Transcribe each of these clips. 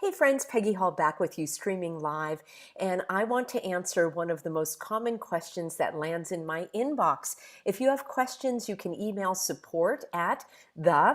Hey friends, Peggy Hall back with you streaming live, and I want to answer one of the most common questions that lands in my inbox. If you have questions, you can email support at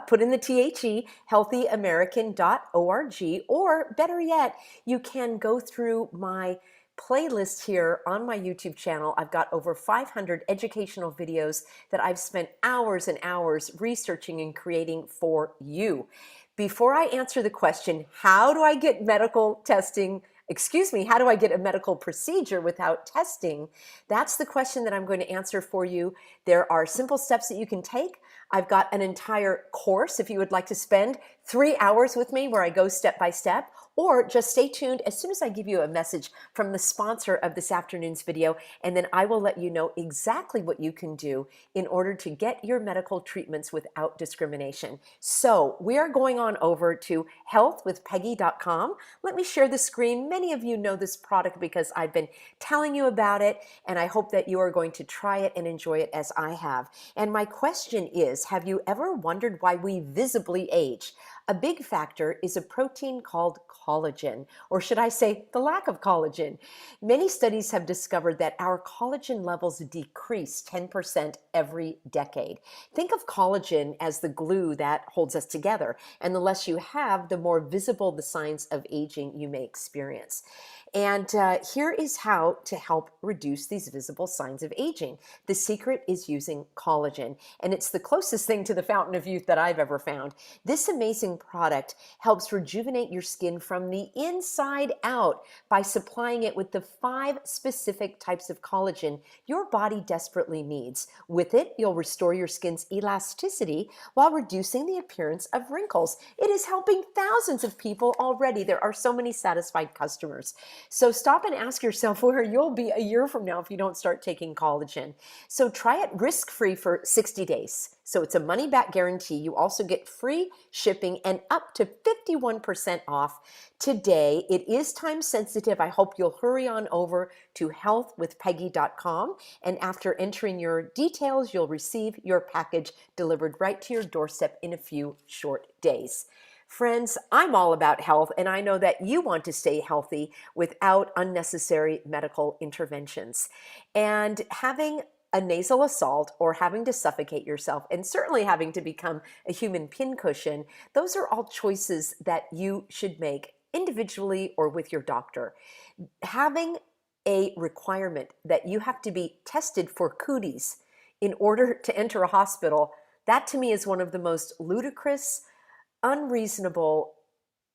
put in the THE, healthyamerican.org, or better yet, you can go through my playlist here on my YouTube channel. I've got over 500 educational videos that I've spent hours and hours researching and creating for you. Before I answer the question, how do I get medical testing? Excuse me, how do I get a medical procedure without testing? That's the question that I'm going to answer for you. There are simple steps that you can take. I've got an entire course if you would like to spend 3 hours with me where I go step by step, or just stay tuned as soon as I give you a message from the sponsor of this afternoon's video, and then I will let you know exactly what you can do in order to get your medical treatments without discrimination. So we are going on over to healthwithpeggy.com. Let me share the screen. Many of you know this product because I've been telling you about it, and I hope that you are going to try it and enjoy it as I have. And my question is, have you ever wondered why we visibly age? A big factor is a protein called collagen, or should I say the lack of collagen. Many studies have discovered that our collagen levels decrease 10% every decade. Think of collagen as the glue that holds us together, and the less you have, the more visible the signs of aging you may experience. And here is how to help reduce these visible signs of aging. The secret is using collagen, and it's the closest thing to the fountain of youth that I've ever found. This amazing product helps rejuvenate your skin from the inside out by supplying it with the 5 specific types of collagen your body desperately needs. With it, you'll restore your skin's elasticity while reducing the appearance of wrinkles. It is helping thousands of people already. There are so many satisfied customers. So stop and ask yourself where you'll be a year from now if you don't start taking collagen. So try it risk-free for 60 days. So it's a money-back guarantee. You also get free shipping and up to 51% off today. It is time sensitive. I hope you'll hurry on over to healthwithpeggy.com, and after entering your details, you'll receive your package delivered right to your doorstep in a few short days. Friends, I'm all about health, and I know that you want to stay healthy without unnecessary medical interventions. And having a nasal assault or having to suffocate yourself, and certainly having to become a human pincushion, those are all choices that you should make individually or with your doctor. Having a requirement that you have to be tested for cooties in order to enter a hospital, that to me is one of the most ludicrous, unreasonable,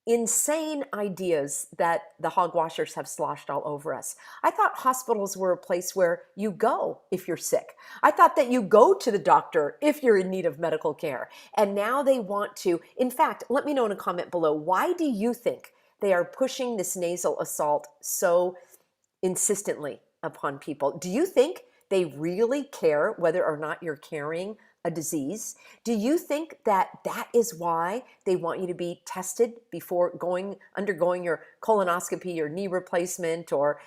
insane ideas that the hogwashers have sloshed all over us. I thought hospitals were a place where you go if you're sick. I thought that you go to the doctor if you're in need of medical care. And now they want to, in fact, let me know in a comment below, why do you think they are pushing this nasal assault so insistently upon people? Do you think they really care whether or not you're carrying a disease? Do you think that that is why they want you to be tested before undergoing your colonoscopy or knee replacement or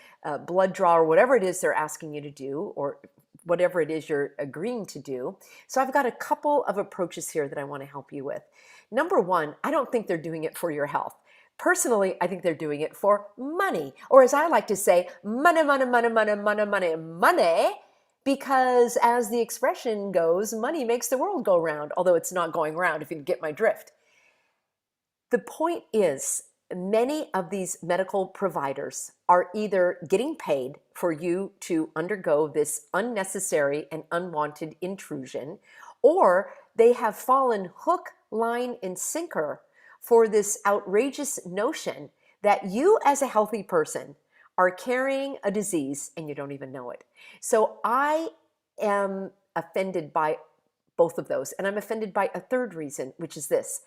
blood draw or whatever it is they're asking you to do, or whatever it is you're agreeing to do? So I've got a couple of approaches here that I want to help you with. Number one, I don't think they're doing it for your health. Personally, I think they're doing it for money, or as I like to say, money, money, money, money, money, money, money. Because as the expression goes, money makes the world go round, although it's not going round, if you get my drift. The point is, many of these medical providers are either getting paid for you to undergo this unnecessary and unwanted intrusion, or they have fallen hook, line, and sinker for this outrageous notion that you as a healthy person are carrying a disease and you don't even know it. So I am offended by both of those. And I'm offended by a third reason, which is this.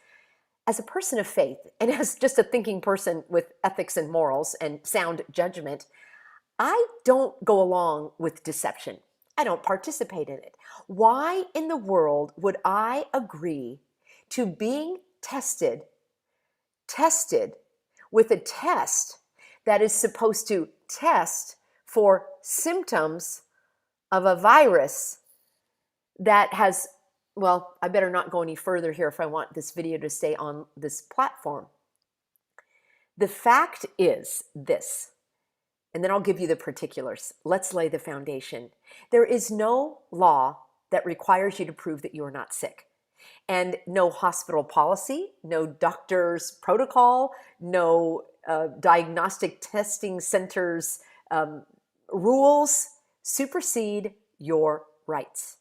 As a person of faith, and as just a thinking person with ethics and morals and sound judgment, I don't go along with deception. I don't participate in it. Why in the world would I agree to being tested with a test that is supposed to test for symptoms of a virus that has, well, I better not go any further here if I want this video to stay on this platform. The fact is this, and then I'll give you the particulars. Let's lay the foundation. There is no law that requires you to prove that you are not sick. And no hospital policy, no doctor's protocol, no diagnostic testing centers rules supersede your rights.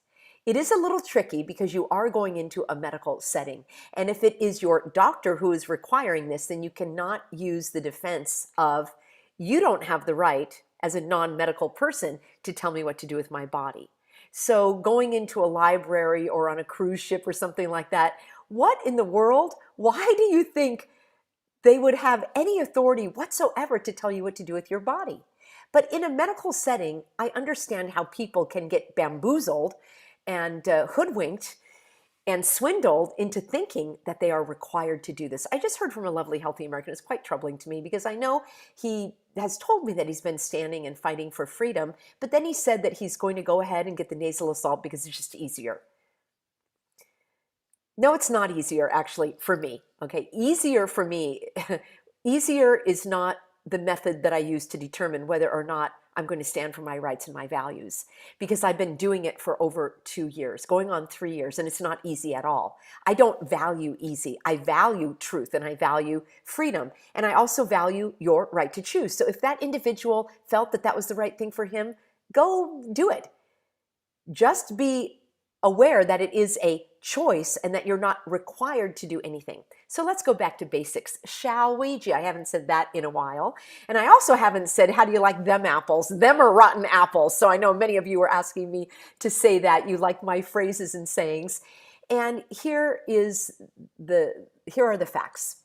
It is a little tricky because you are going into a medical setting. And if it is your doctor who is requiring this, then you cannot use the defense of, you don't have the right as a non-medical person to tell me what to do with my body. So going into a library or on a cruise ship or something like that, what in the world? Why do you think they would have any authority whatsoever to tell you what to do with your body? But in a medical setting, I understand how people can get bamboozled and hoodwinked and swindled into thinking that they are required to do this. I just heard from a lovely Healthy American. It's quite troubling to me because I know he has told me that he's been standing and fighting for freedom, but then he said that he's going to go ahead and get the nasal assault because it's just easier. No, it's not easier actually for me. Okay, easier for me. Easier is not the method that I use to determine whether or not I'm going to stand for my rights and my values, because I've been doing it for over 2 years, going on 3 years, and it's not easy at all. I don't value easy. I value truth and I value freedom. And I also value your right to choose. So if that individual felt that that was the right thing for him, go do it. Just be aware that it is a choice and that you're not required to do anything. So let's go back to basics, shall we? Gee, I haven't said that in a while. And I also haven't said, how do you like them apples? Them or rotten apples? So I know many of you are asking me to say that. You like my phrases and sayings. And here are the facts.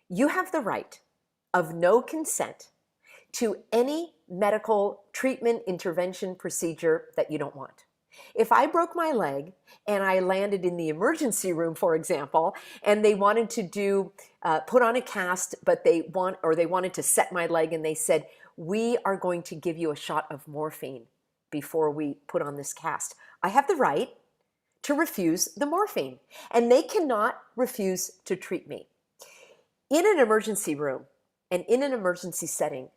You have the right of no consent to any medical treatment, intervention, procedure that you don't want. If I broke my leg and I landed in the emergency room, for example, and they wanted to put on a cast, but they wanted to set my leg, and they said, we are going to give you a shot of morphine before we put on this cast, I have the right to refuse the morphine, and they cannot refuse to treat me. In an emergency room and in an emergency setting,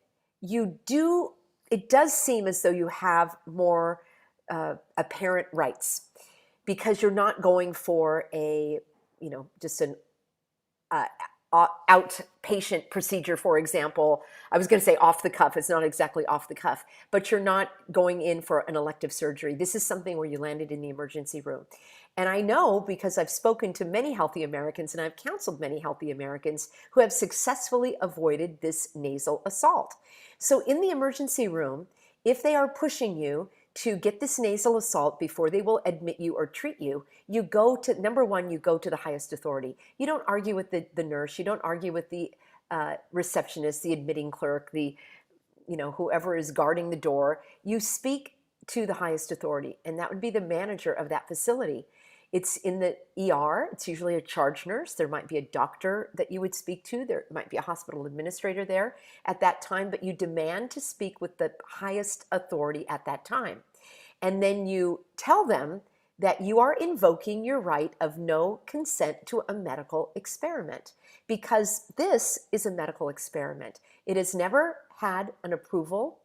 it does seem as though you have more apparent rights, because you're not going for just an outpatient procedure, for example. I was going to say off the cuff. It's not exactly off the cuff, but you're not going in for an elective surgery. This is something where you landed in the emergency room. And I know because I've spoken to many healthy Americans and I've counseled many healthy Americans who have successfully avoided this nasal assault. So in the emergency room, if they are pushing you to get this nasal assault before they will admit you or treat you, you go to, number one, you go to the highest authority. You don't argue with the nurse. You don't argue with the receptionist, the admitting clerk, whoever is guarding the door. You speak to the highest authority, and that would be the manager of that facility. It's in the ER. It's usually a charge nurse. There might be a doctor that you would speak to. There might be a hospital administrator there at that time, but you demand to speak with the highest authority at that time. And then you tell them that you are invoking your right of no consent to a medical experiment, because this is a medical experiment. It has never had an approval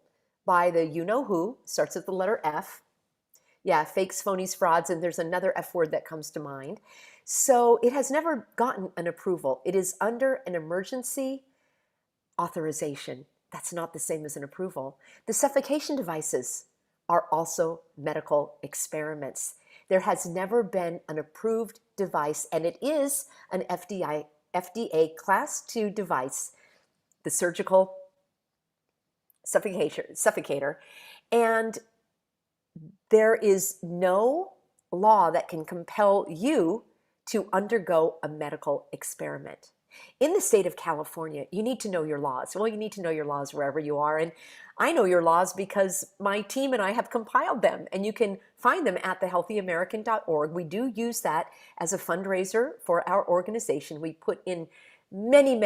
by the you-know-who, starts with the letter F. Yeah, fakes, phonies, frauds, and there's another F word that comes to mind. So it has never gotten an approval. It is under an emergency authorization. That's not the same as an approval. The suffocation devices are also medical experiments. There has never been an approved device, and it is an FDA Class 2 device, the surgical suffocator, and there is no law that can compel you to undergo a medical experiment. In the state of California, you need to know your laws. Well, you need to know your laws wherever you are. And I know your laws because my team and I have compiled them. And you can find them at thehealthyamerican.org. We do use that as a fundraiser for our organization. We put in many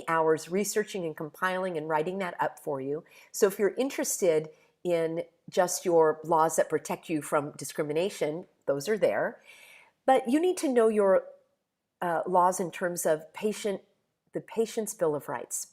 hours researching and compiling and writing that up for you. So if you're interested in just your laws that protect you from discrimination, those are there. But you need to know your laws in terms of patient the patient's Bill of Rights.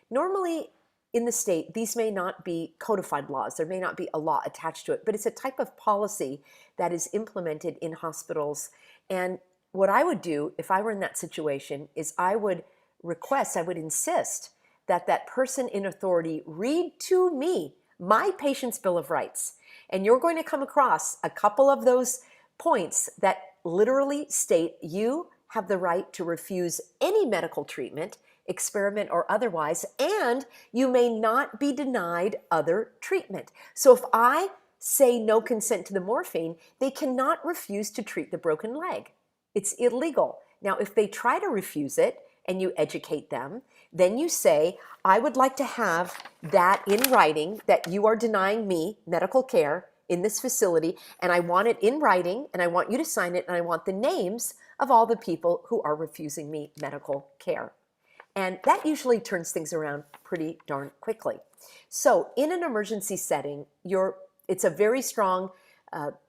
Normally, in the state, these may not be codified laws. There may not be a law attached to it, but it's a type of policy that is implemented in hospitals. And what I would do if I were in that situation is I would insist that that person in authority read to me my patient's Bill of Rights. And you're going to come across a couple of those points that literally state you have the right to refuse any medical treatment, experiment or otherwise, and you may not be denied other treatment. So if I say no consent to the morphine, they cannot refuse to treat the broken leg. It's illegal. Now, if they try to refuse it and you educate them, then you say, I would like to have that in writing that you are denying me medical care in this facility, and I want it in writing, and I want you to sign it, and I want the names of all the people who are refusing me medical care. And that usually turns things around pretty darn quickly. So in an emergency setting, it's a very strong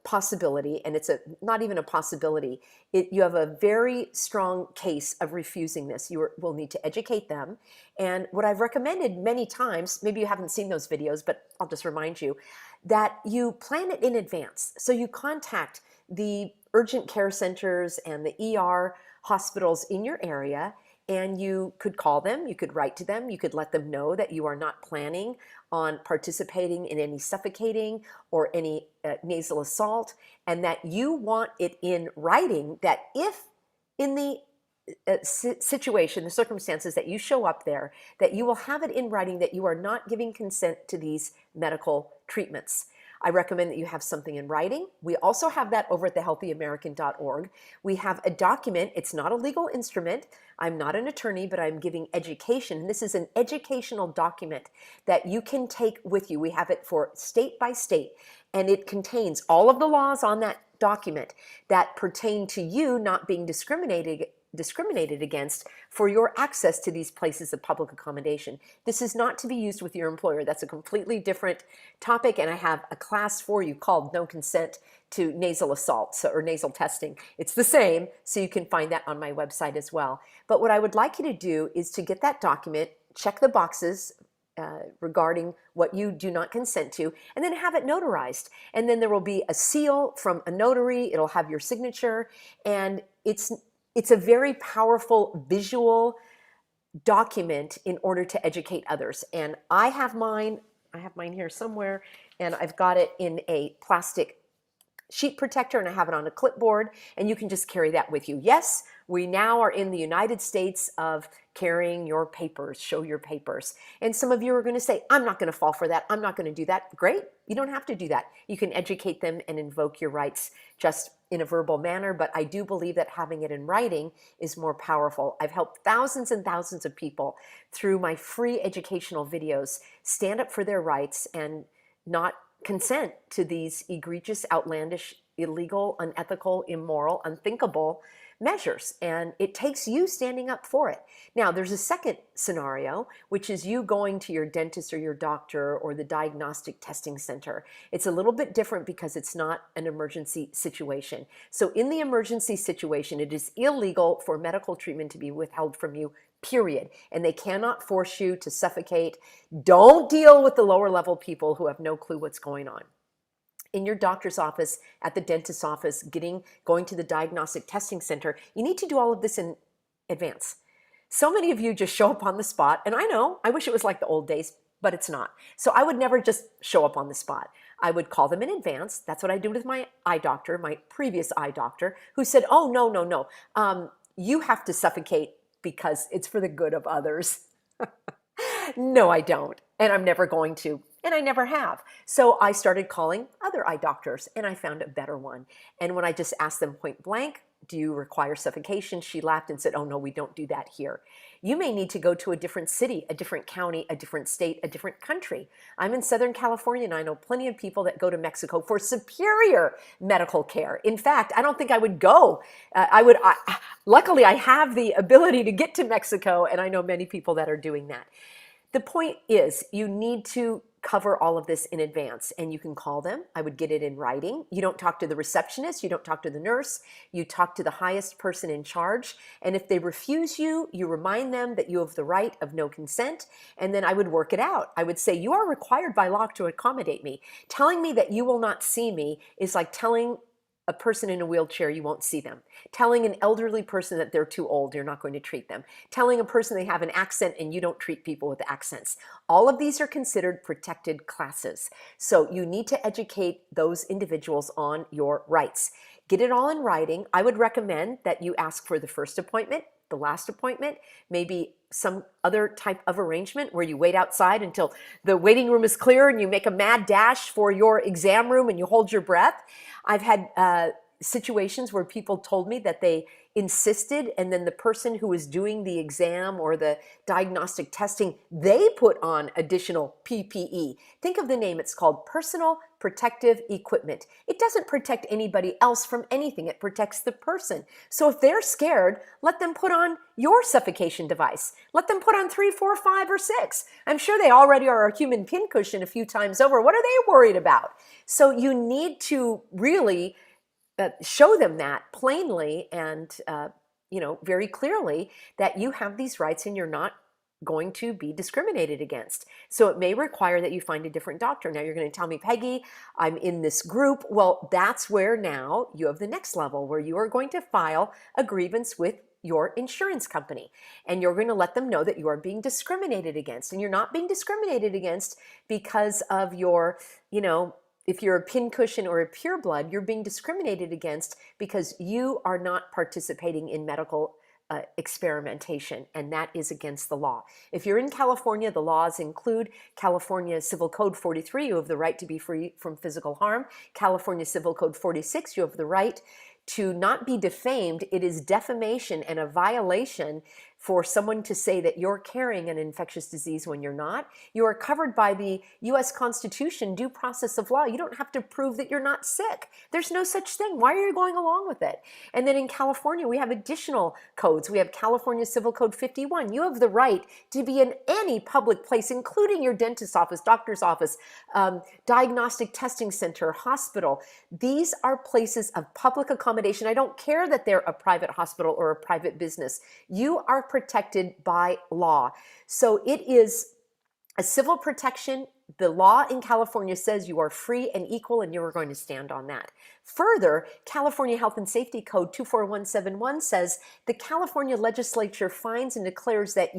possibility, and it's not even a possibility. You have a very strong case of refusing this. You will need to educate them. And what I've recommended many times, maybe you haven't seen those videos, but I'll just remind you, that you plan it in advance. So you contact the urgent care centers and the ER hospitals in your area, and you could call them, you could write to them, you could let them know that you are not planning on participating in any suffocating or any nasal assault, and that you want it in writing that if in the situation, the circumstances that you show up there, that you will have it in writing that you are not giving consent to these medical treatments. I recommend that you have something in writing. We also have that over at thehealthyamerican.org. We have a document. It's not a legal instrument. I'm not an attorney, but I'm giving education. This is an educational document that you can take with you. We have it for state by state, and it contains all of the laws on that document that pertain to you not being discriminated against for your access to these places of public accommodation. This is not to be used with your employer. That's a completely different topic, and I have a class for you called No Consent to Nasal Assaults or Nasal Testing. It's the same, so you can find that on my website as well. But what I would like you to do is to get that document, check the boxes regarding what you do not consent to, and then have it notarized. And then there will be a seal from a notary. It'll have your signature, and it's a very powerful visual document in order to educate others. And I have mine here somewhere, and I've got it in a plastic sheet protector, and I have it on a clipboard, and you can just carry that with you. Yes, we now are in the United States of carrying your papers, show your papers. And some of you are going to say, I'm not going to fall for that. I'm not going to do that. Great. You don't have to do that. You can educate them and invoke your rights just in a verbal manner, but I do believe that having it in writing is more powerful. I've helped thousands and thousands of people through my free educational videos stand up for their rights and not consent to these egregious, outlandish, illegal, unethical, immoral, unthinkable measures. And it takes you standing up for it. Now, there's a second scenario, which is you going to your dentist or your doctor or the diagnostic testing center. It's a little bit different because it's not an emergency situation. So in the emergency situation, it is illegal for medical treatment to be withheld from you, period. And they cannot force you to suffocate. Don't deal with the lower level people who have no clue what's going on. In your doctor's office, at the dentist's office, going to the diagnostic testing center, you need to do all of this in advance. So many of you just show up on the spot, and I know, I wish it was like the old days, but it's not. So I would never just show up on the spot. I would call them in advance. That's what I did with my eye doctor, my previous eye doctor, who said, oh, no, you have to suffocate because it's for the good of others. No, I don't, and I'm never going to. And I never have. So I started calling other eye doctors, and I found a better one. And when I just asked them point blank, do you require suffocation? She laughed and said, oh no, we don't do that here. You may need to go to a different city, a different county, a different state, a different country. I'm in Southern California, and I know plenty of people that go to Mexico for superior medical care. In fact, I don't think I would go. Luckily, I have the ability to get to Mexico, and I know many people that are doing that. The point is, you need to cover all of this in advance, and you can call them. I would get it in writing. You don't talk to the receptionist, you don't talk to the nurse, you talk to the highest person in charge, and if they refuse you, you remind them that you have the right of no consent, and then I would work it out. I would say, you are required by law to accommodate me. Telling me that you will not see me is like telling a person in a wheelchair you won't see them. Telling an elderly person that they're too old, you're not going to treat them. Telling a person they have an accent and you don't treat people with accents. All of these are considered protected classes. So you need to educate those individuals on your rights. Get it all in writing. I would recommend that you ask for the first appointment, the last appointment, maybe some other type of arrangement where you wait outside until the waiting room is clear and you make a mad dash for your exam room and you hold your breath. I've had situations where people told me that they insisted, and then the person who was doing the exam or the diagnostic testing, they put on additional PPE. Think of the name. It's called personal protective equipment. It doesn't protect anybody else from anything. It protects the person. So if they're scared, let them put on your suffocation device. Let them put on 3, 4, 5, or 6. I'm sure they already are a human pincushion a few times over. What are they worried about? So you need to really show them that plainly and very clearly, that you have these rights and you're not going to be discriminated against. So it may require that you find a different doctor. Now you're going to tell me, Peggy, I'm in this group. Well, that's where now you have the next level, where you are going to file a grievance with your insurance company, and you're going to let them know that you are being discriminated against, and you're not being discriminated against because of your, if you're a pincushion or a pureblood, you're being discriminated against because you are not participating in medical experimentation, and that is against the law. If you're in California, the laws include California Civil Code 43, you have the right to be free from physical harm. California Civil Code 46, you have the right to not be defamed. It is defamation and a violation for someone to say that you're carrying an infectious disease when you're not. You are covered by the U.S. Constitution, due process of law. You don't have to prove that you're not sick. There's no such thing. Why are you going along with it? And then in California, we have additional codes. We have California Civil Code 51. You have the right to be in any public place, including your dentist's office, doctor's office, diagnostic testing center, hospital. These are places of public accommodation. I don't care that they're a private hospital or a private business. You are protected by law. So it is a civil protection. The law in California says you are free and equal, and you are going to stand on that. Further, California Health and Safety Code 24171 says the California legislature finds and declares that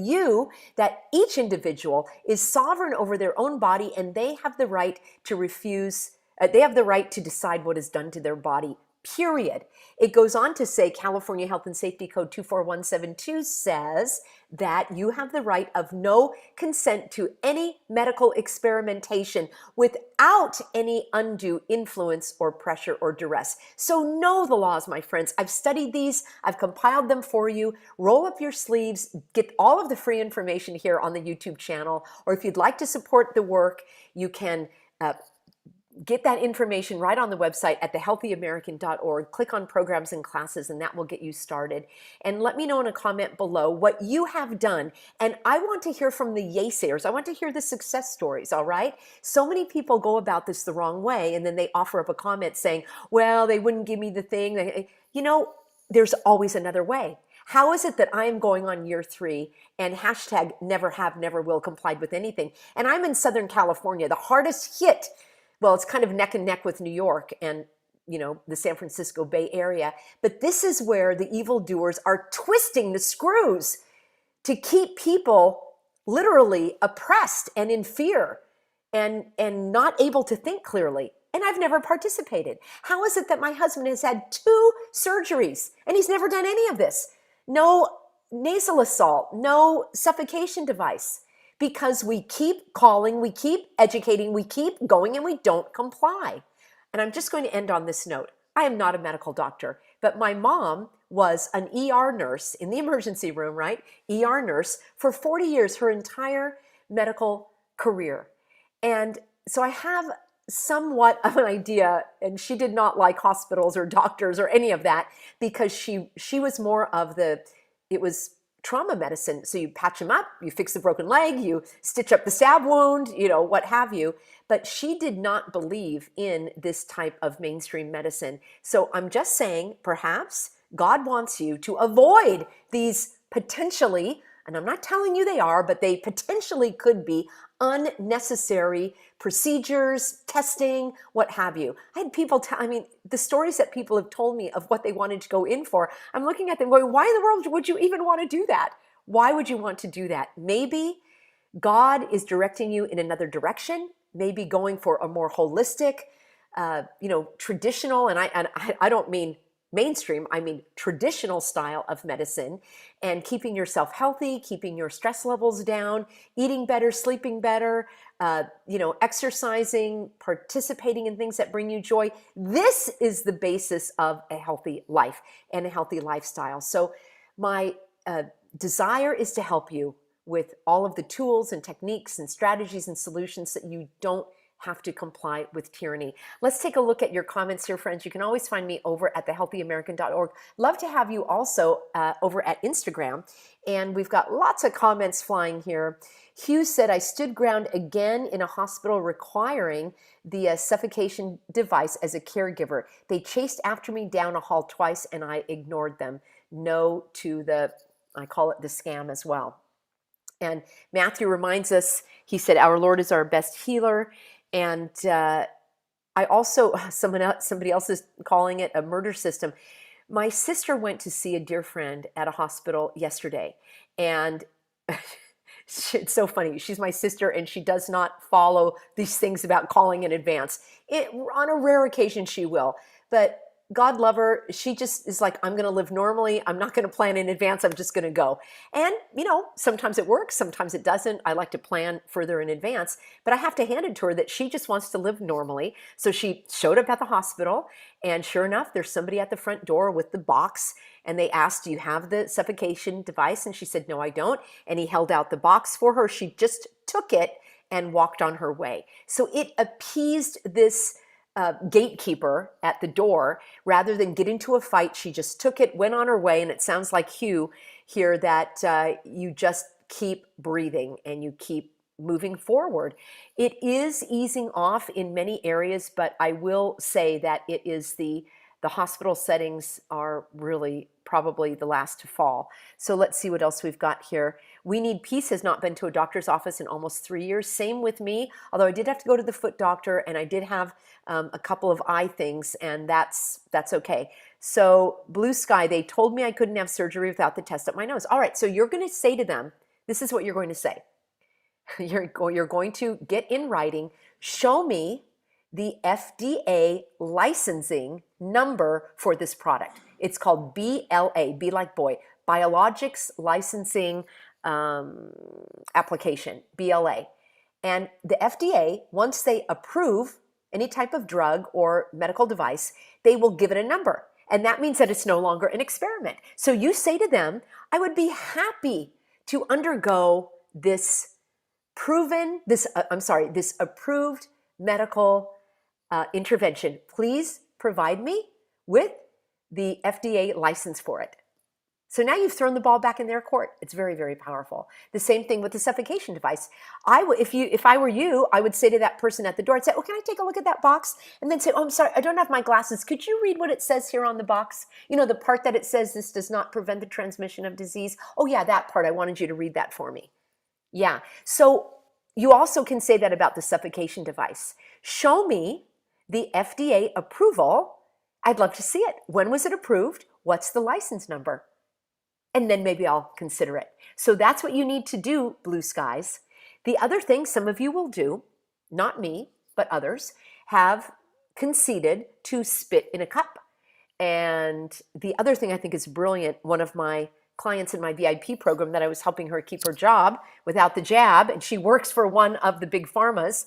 each individual is sovereign over their own body, and they have the right to decide what is done to their body. Period. It goes on to say California Health and Safety Code 24172 says that you have the right of no consent to any medical experimentation without any undue influence or pressure or duress. So know the laws, my friends. I've studied these. I've compiled them for you. Roll up your sleeves. Get all of the free information here on the YouTube channel. Or if you'd like to support the work, you can get that information right on the website at thehealthyamerican.org. Click on programs and classes, and that will get you started. And let me know in a comment below what you have done. And I want to hear from the naysayers. I want to hear the success stories, all right? So many people go about this the wrong way, and then they offer up a comment saying, well, they wouldn't give me the thing. There's always another way. How is it that I am going on year 3 and hashtag never have, never will complied with anything? And I'm in Southern California, the hardest hit. Well, it's kind of neck and neck with New York and, the San Francisco Bay Area. But this is where the evildoers are twisting the screws to keep people literally oppressed and in fear and not able to think clearly. And I've never participated. How is it that my husband has had 2 surgeries and he's never done any of this? No nasal assault, no suffocation device. Because we keep calling, we keep educating, we keep going, and we don't comply. And I'm just going to end on this note. I am not a medical doctor, but my mom was an ER nurse in the emergency room, right? ER nurse for 40 years, her entire medical career. And so I have somewhat of an idea, and she did not like hospitals or doctors or any of that, because she was more of it was trauma medicine. So you patch them up, you fix the broken leg, you stitch up the stab wound, you know, what have you. But she did not believe in this type of mainstream medicine. So I'm just saying, perhaps God wants you to avoid these potentially, and I'm not telling you they are, but they potentially could be unnecessary procedures, testing, what have you. I had people I mean, the stories that people have told me of what they wanted to go in for, I'm looking at them going, why in the world would you even want to do that? Why would you want to do that? Maybe God is directing you in another direction, maybe going for a more holistic, you know, traditional, and I don't mean mainstream, I mean traditional style of medicine, and keeping yourself healthy, keeping your stress levels down, eating better, sleeping better, you know, exercising, participating in things that bring you joy. This is the basis of a healthy life and a healthy lifestyle. So my desire is to help you with all of the tools and techniques and strategies and solutions that you don't have to comply with tyranny. Let's take a look at your comments here, friends. You can always find me over at thehealthyamerican.org. Love to have you also over at Instagram. And we've got lots of comments flying here. Hugh said, I stood ground again in a hospital requiring the suffocation device as a caregiver. They chased after me down a hall twice and I ignored them. No to the, I call it the scam as well. And Matthew reminds us, he said, our Lord is our best healer. And I also, somebody else is calling it a murder system. My sister went to see a dear friend at a hospital yesterday. And it's so funny. She's my sister and she does not follow these things about calling in advance. On a rare occasion she will. But God love her. She just is like, I'm going to live normally. I'm not going to plan in advance. I'm just going to go. And, you know, sometimes it works. Sometimes it doesn't. I like to plan further in advance. But I have to hand it to her that she just wants to live normally. So she showed up at the hospital. And sure enough, there's somebody at the front door with the box. And they asked, do you have the suffocation device? And she said, no, I don't. And he held out the box for her. She just took it and walked on her way. So it appeased this gatekeeper at the door. Rather than get into a fight, she just took it, went on her way. And it sounds like Hugh here that you just keep breathing and you keep moving forward. It is easing off in many areas, but I will say that it is the hospital settings are really probably the last to fall. So let's see what else we've got here. We Need Peace has not been to a doctor's office in almost 3 years. Same with me, although I did have to go to the foot doctor and I did have a couple of eye things, and that's okay. So Blue Sky, they told me I couldn't have surgery without the test up my nose. All right, so you're going to say to them, this is what you're going to say. You're going to get in writing, show me the FDA licensing number for this product. It's called BLA, B like boy, Biologics Licensing Application, BLA. And the FDA, once they approve any type of drug or medical device, they will give it a number. And that means that it's no longer an experiment. So you say to them, I would be happy to undergo this this approved medical intervention. Please provide me with the FDA license for it. So now you've thrown the ball back in their court. It's very, very powerful. The same thing with the suffocation device. If I were you, I would say to that person at the door, I'd say, oh, can I take a look at that box? And then say, oh, I'm sorry, I don't have my glasses. Could you read what it says here on the box? You know, the part that it says this does not prevent the transmission of disease. Oh yeah, that part, I wanted you to read that for me. Yeah, so you also can say that about the suffocation device. Show me the FDA approval. I'd love to see it. When was it approved? What's the license number? And then maybe I'll consider it. So that's what you need to do, Blue Skies. The other thing some of you will do, not me, but others, have conceded to spit in a cup. And the other thing I think is brilliant, one of my clients in my VIP program that I was helping her keep her job without the jab, and she works for one of the big pharmas,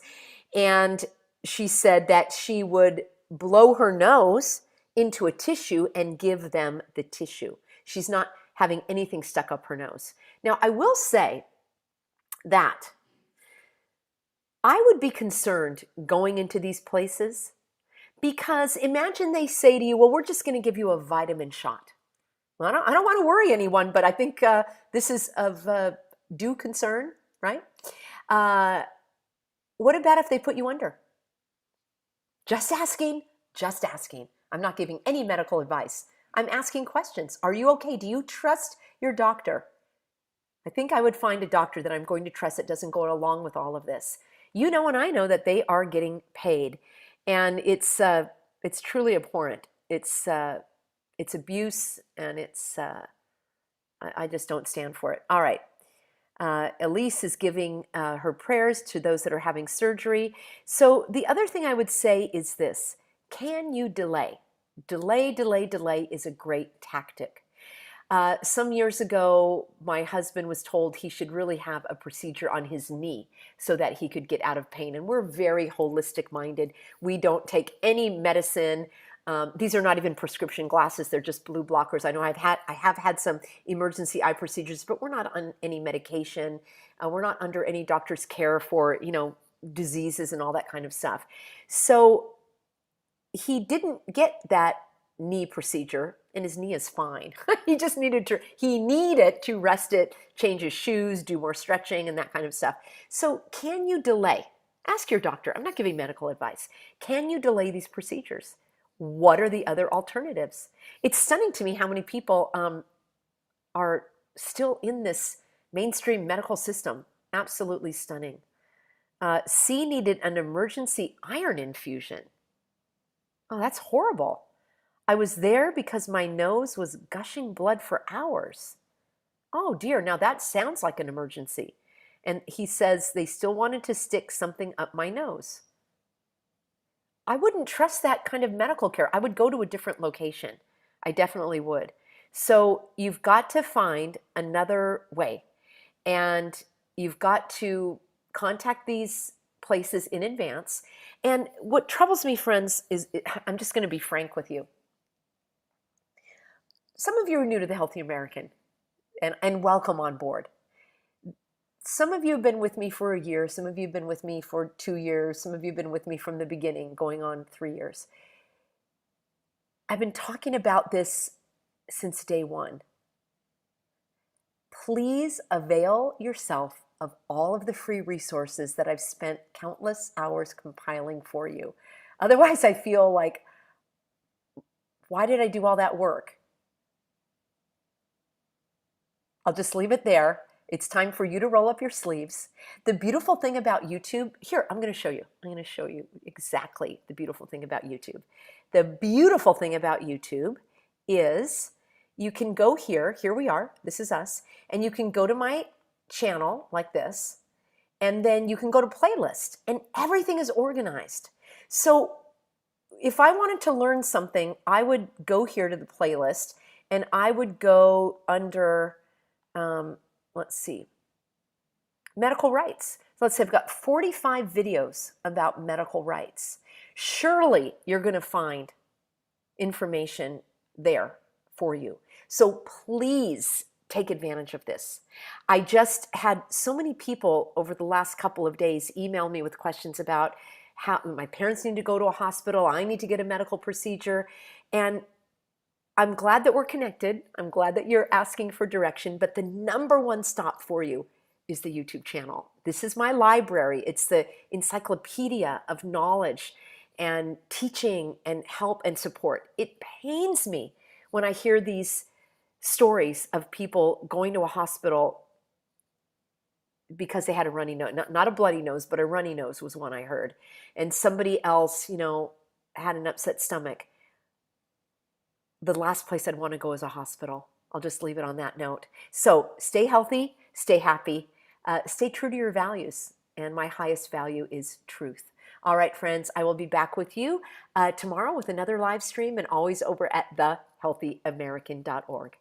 and she said that she would blow her nose into a tissue and give them the tissue. She's not having anything stuck up her nose. Now, I will say that I would be concerned going into these places because imagine they say to you, well, we're just going to give you a vitamin shot. Well, I don't want to worry anyone, but I think this is of due concern, right? What about if they put you under? Just asking, just asking. I'm not giving any medical advice. I'm asking questions. Are you okay? Do you trust your doctor? I think I would find a doctor that I'm going to trust that doesn't go along with all of this. You know, and I know that they are getting paid, and it's truly abhorrent. It's abuse, and I just don't stand for it. All right. Elise is giving her prayers to those that are having surgery. So the other thing I would say is this: can you delay? Delay, delay, delay is a great tactic. Some years ago, my husband was told he should really have a procedure on his knee so that he could get out of pain. And we're very holistic minded. We don't take any medicine. These are not even prescription glasses. They're just blue blockers. I know I have had some emergency eye procedures, but we're not on any medication. We're not under any doctor's care for, you know, diseases and all that kind of stuff. So he didn't get that knee procedure, and his knee is fine. He needed to rest it, change his shoes, do more stretching and that kind of stuff. So can you delay? Ask your doctor. I'm not giving medical advice. Can you delay these procedures? What are the other alternatives? It's stunning to me how many people are still in this mainstream medical system. Absolutely stunning. C needed an emergency iron infusion. Oh, that's horrible. I was there because my nose was gushing blood for hours. Oh dear, now that sounds like an emergency. And he says they still wanted to stick something up my nose. I wouldn't trust that kind of medical care. I would go to a different location. I definitely would. So you've got to find another way. And you've got to contact these places in advance. And what troubles me, friends, is I'm just going to be frank with you. Some of you are new to the Healthy American, and welcome on board. Some of you have been with me for a year. Some of you have been with me for 2 years. Some of you have been with me from the beginning, going on 3 years. I've been talking about this since day one. Please avail yourself of all of the free resources that I've spent countless hours compiling for you. Otherwise, I feel like, why did I do all that work? I'll just leave it there. It's time for you to roll up your sleeves. The beautiful thing about YouTube, here, I'm going to show you. I'm going to show you exactly the beautiful thing about YouTube. The beautiful thing about YouTube is you can go here we are, this is us, and you can go to my channel like this, and then you can go to playlist, and everything is organized. So if I wanted to learn something, I would go here to the playlist, and I would go under, let's see, medical rights. So let's say I've got 45 videos about medical rights. Surely you're going to find information there for you. So please take advantage of this. I just had so many people over the last couple of days email me with questions about how my parents need to go to a hospital, I need to get a medical procedure, and I'm glad that we're connected. I'm glad that you're asking for direction, but the number one stop for you is the YouTube channel. This is my library. It's the encyclopedia of knowledge and teaching and help and support. It pains me when I hear these stories of people going to a hospital because they had a runny nose, not a bloody nose, but a runny nose was one I heard. And somebody else, you know, had an upset stomach. The last place I'd want to go is a hospital. I'll just leave it on that note. So stay healthy, stay happy, stay true to your values. And my highest value is truth. All right, friends, I will be back with you tomorrow with another live stream, and always over at thehealthyamerican.org.